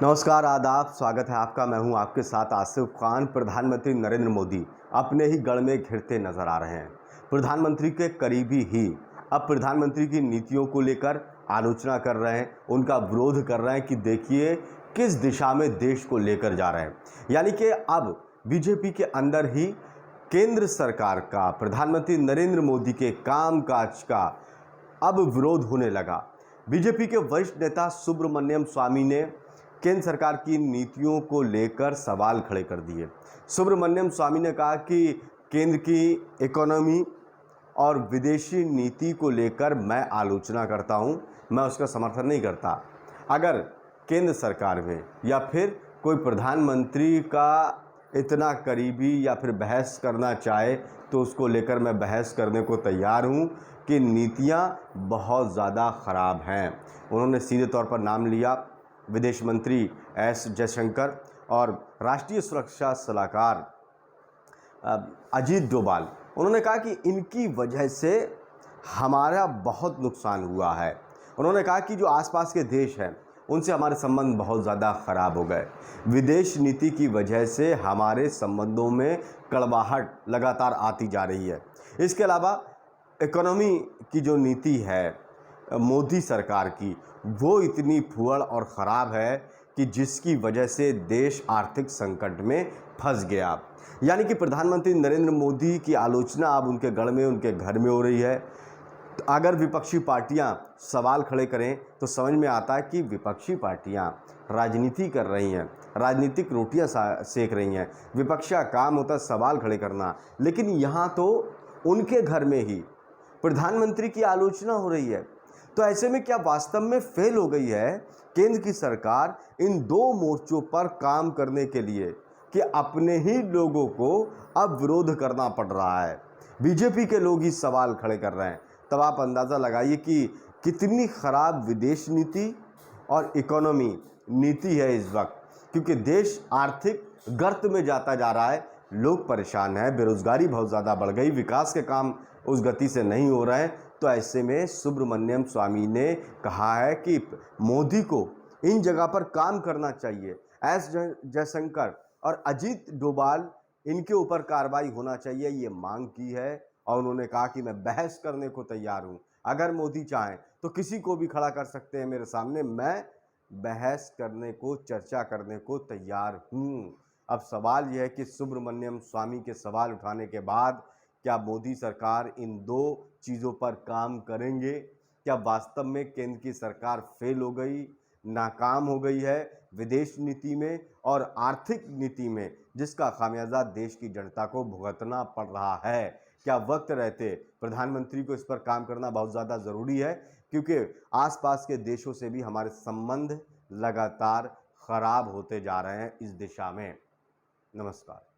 नमस्कार, आदाब, स्वागत है आपका। मैं हूं आपके साथ आसिफ खान। प्रधानमंत्री नरेंद्र मोदी अपने ही गढ़ में घिरते नजर आ रहे हैं। प्रधानमंत्री के करीबी ही अब प्रधानमंत्री की नीतियों को लेकर आलोचना कर रहे हैं, उनका विरोध कर रहे हैं कि देखिए किस दिशा में देश को लेकर जा रहे हैं। यानी कि अब बीजेपी के अंदर ही केंद्र सरकार का प्रधानमंत्री नरेंद्र मोदी के कामकाज का अब विरोध होने लगा। बीजेपी के वरिष्ठ नेता सुब्रमण्यम स्वामी ने केंद्र सरकार की नीतियों को लेकर सवाल खड़े कर दिए। सुब्रमण्यम स्वामी ने कहा कि केंद्र की इकोनॉमी और विदेशी नीति को लेकर मैं आलोचना करता हूं, मैं उसका समर्थन नहीं करता। अगर केंद्र सरकार में या फिर कोई प्रधानमंत्री का इतना करीबी या फिर बहस करना चाहे तो उसको लेकर मैं बहस करने को तैयार हूं कि नीतियां बहुत ज़्यादा ख़राब हैं। उन्होंने सीधे तौर पर नाम लिया विदेश मंत्री एस जयशंकर और राष्ट्रीय सुरक्षा सलाहकार अजीत डोभाल। उन्होंने कहा कि इनकी वजह से हमारा बहुत नुकसान हुआ है। उन्होंने कहा कि जो आसपास के देश हैं उनसे हमारे संबंध बहुत ज़्यादा ख़राब हो गए। विदेश नीति की वजह से हमारे संबंधों में कड़वाहट लगातार आती जा रही है। इसके अलावा इकोनॉमी की जो नीति है मोदी सरकार की, वो इतनी फुअड़ और ख़राब है कि जिसकी वजह से देश आर्थिक संकट में फंस गया। यानी कि प्रधानमंत्री नरेंद्र मोदी की आलोचना अब उनके गढ़ में, उनके घर में हो रही है। अगर विपक्षी पार्टियां सवाल खड़े करें तो समझ में आता है कि विपक्षी पार्टियां राजनीति कर रही हैं, राजनीतिक रोटियां सेक रही हैं। विपक्ष का काम होता है सवाल खड़े करना, लेकिन यहाँ तो उनके घर में ही प्रधानमंत्री की आलोचना हो रही है। तो ऐसे में क्या वास्तव में फेल हो गई है केंद्र की सरकार इन दो मोर्चों पर काम करने के लिए कि अपने ही लोगों को अब विरोध करना पड़ रहा है। बीजेपी के लोग ही सवाल खड़े कर रहे हैं। तब आप अंदाज़ा लगाइए कि कितनी ख़राब विदेश नीति और इकोनॉमी नीति है इस वक्त, क्योंकि देश आर्थिक गर्त में जाता जा रहा है। लोग परेशान हैं, बेरोज़गारी बहुत ज़्यादा बढ़ गई, विकास के काम उस गति से नहीं हो रहे हैं। तो ऐसे में सुब्रमण्यम स्वामी ने कहा है कि मोदी को इन जगह पर काम करना चाहिए। एस जयशंकर और अजीत डोभाल, इनके ऊपर कार्रवाई होना चाहिए, ये मांग की है। और उन्होंने कहा कि मैं बहस करने को तैयार हूं। अगर मोदी चाहें तो किसी को भी खड़ा कर सकते हैं मेरे सामने, मैं बहस करने को, चर्चा करने को तैयार हूं। अब सवाल यह है कि सुब्रमण्यम स्वामी के सवाल उठाने के बाद क्या मोदी सरकार इन दो चीज़ों पर काम करेंगे? क्या वास्तव में केंद्र की सरकार फेल हो गई, नाकाम हो गई है विदेश नीति में और आर्थिक नीति में, जिसका खामियाजा देश की जनता को भुगतना पड़ रहा है? क्या वक्त रहते प्रधानमंत्री को इस पर काम करना बहुत ज़्यादा ज़रूरी है, क्योंकि आसपास के देशों से भी हमारे संबंध लगातार ख़राब होते जा रहे हैं इस दिशा में। नमस्कार।